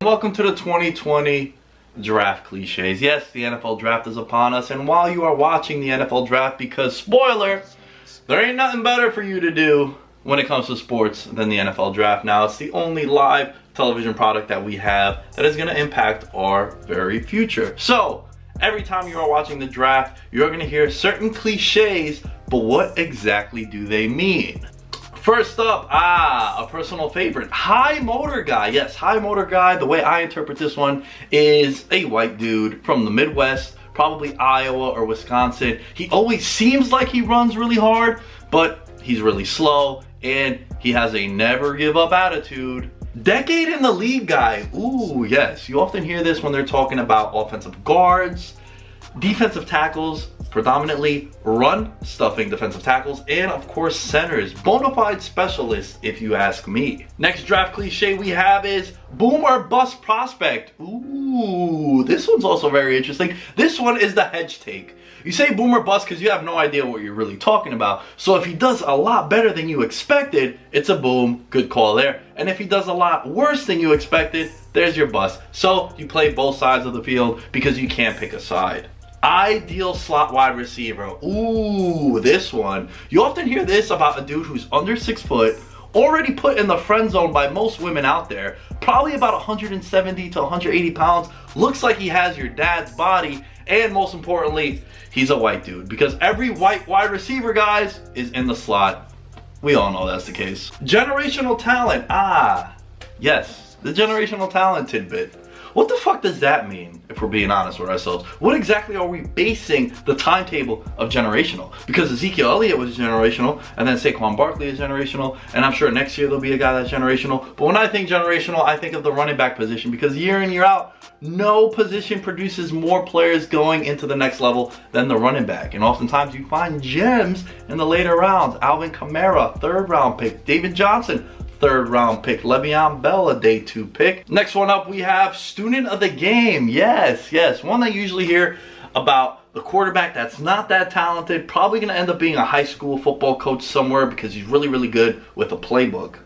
Welcome to the 2020 Draft Cliches. Yes, the NFL Draft is upon us, and while you are watching the NFL Draft, because spoiler, there ain't nothing better for you to do when it comes to sports than the NFL Draft. Now, it's the only live television product that we have that is going to impact our very future. So, every time you are watching the draft, you're going to hear certain cliches, but what exactly do they mean? First up, a personal favorite, high motor guy. Yes, high motor guy, the way I interpret this one is a white dude from the Midwest, probably Iowa or Wisconsin. He always seems like he runs really hard, but he's really slow, and he has a never give up attitude. Decade in the league guy. Ooh, yes, you often hear this when they're talking about offensive guards, defensive tackles, predominantly run-stuffing defensive tackles, and of course centers. Bona fide specialists, if you ask me. Next draft cliche we have is boom or bust prospect. Ooh, this one's also very interesting. This one is the hedge take. You say boom or bust because you have no idea what you're really talking about. So if he does a lot better than you expected, it's a boom, good call there. And if he does a lot worse than you expected, there's your bust. So you play both sides of the field because you can't pick a side. Ideal slot wide receiver. Ooh, this one. You often hear this about a dude who's under 6 foot, already put in the friend zone by most women out there, probably about 170 to 180 pounds, looks like he has your dad's body, and most importantly, he's a white dude, because every white wide receiver, guys, is in the slot. We all know that's the case. Generational talent. Yes, the generational talent tidbit. What the fuck does that mean, if we're being honest with ourselves? What exactly are we basing the timetable of generational? Because Ezekiel Elliott was generational, and then Saquon Barkley is generational, and I'm sure next year there'll be a guy that's generational. But when I think generational, I think of the running back position, because year in, year out, no position produces more players going into the next level than the running back. And oftentimes you find gems in the later rounds. Alvin Kamara, 3rd round pick. David Johnson, 3rd round pick. Le'Veon Bell, a day 2 pick. Next one up, we have student of the game. Yes, one that you usually hear about the quarterback that's not that talented, probably going to end up being a high school football coach somewhere because he's really, really good with a playbook.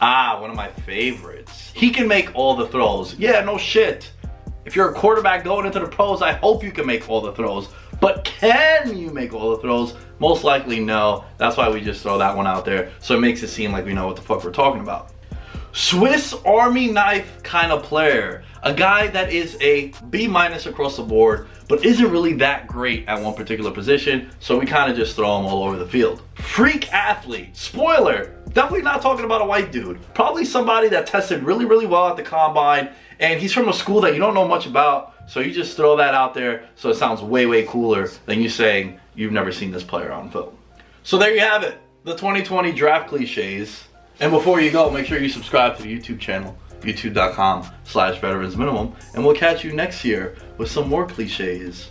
One of my favorites. He can make all the throws. Yeah, no shit. If you're a quarterback going into the pros, I hope you can make all the throws. But can you make all the throws? Most likely no. That's why we just throw that one out there. So it makes it seem like we know what the fuck we're talking about. Swiss Army knife kind of player. A guy that is a B- across the board, but isn't really that great at one particular position. So we kind of just throw him all over the field. Freak athlete. Spoiler, definitely not talking about a white dude. Probably somebody that tested really, really well at the combine, and he's from a school that you don't know much about. So you just throw that out there so it sounds way, way cooler than you saying you've never seen this player on film. So there you have it, the 2020 Draft Cliches. And before you go, make sure you subscribe to the YouTube channel, youtube.com/veteransminimum, and we'll catch you next year with some more cliches.